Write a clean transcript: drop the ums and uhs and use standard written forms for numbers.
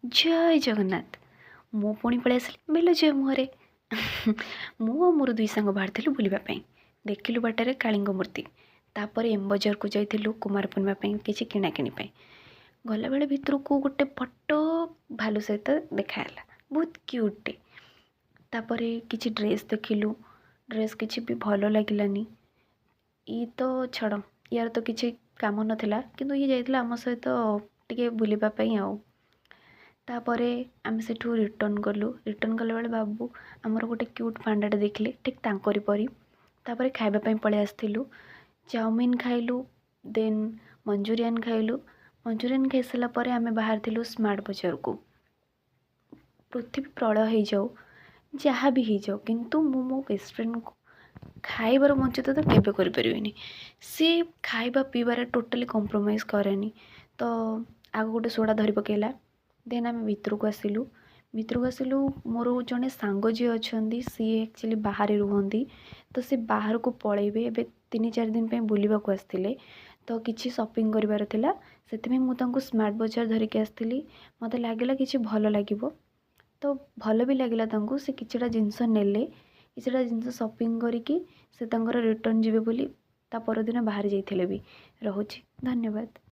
जय जगन्नाथ। मो पुणी पलि आसिली बेल जय मुहरे मु मोर दुई सांग बाहर बुलापी देखिलु बाटर काली मूर्ति तापर एम बजार को जाइलु कुमार पूर्णिमा किसी किणाकिणी गला बेले भितर को गोटे फटो भालू सहित देखाला बहुत क्यूटे तापर किसी ड्रेस देखिलु ड्रेस किसी भी भल लगिलानी ई तो छड़ यार तो किसी काम नाला किंतु ये जाइला आम सहित टिके बुलापी आउ तापर आम से रिटर्न गलु रिटर्न कला बेले बाबू आमर गोटे क्यूट पांडाटे देखले ठीक तांकरी परी तापर खाइबापी पलि आसलु चाउमिन खाइलु देन मंचूरियन खाइलु मंचूरियन खाई सारापर आम बाहर थिलु स्मार्ट बजार को पृथ्वी प्रलय हो जाऊ जहाँ भी हो जाऊ किंतु मु मो बेस्ट फ्रेंड को खाइबार वंचित तो केवे करें सी खाइबा पीबार टोटाली कंप्रोमाइज करेनी तो आग गोटे सोडा धरी पकेला देन आम भितर को आसिलु मोर जड़े सांग जी अच्छा सी एक्चुअली बाहर रुहती तो सी बाहर को पलैबे ए 3-4 दिन बुलवा को आसते तो किसी शॉपिंग करार से मुझे स्मार्ट बजार धरिकी आसती मत लगे कि भल लगे तो भल भी लगे से किछिटा जिनस नेले किछिटा जिनस शॉपिंग करिकी से रिटर्न जीवे बोली ता परदिन बाहर जाइथिले भी। रहुछि, धन्यवाद।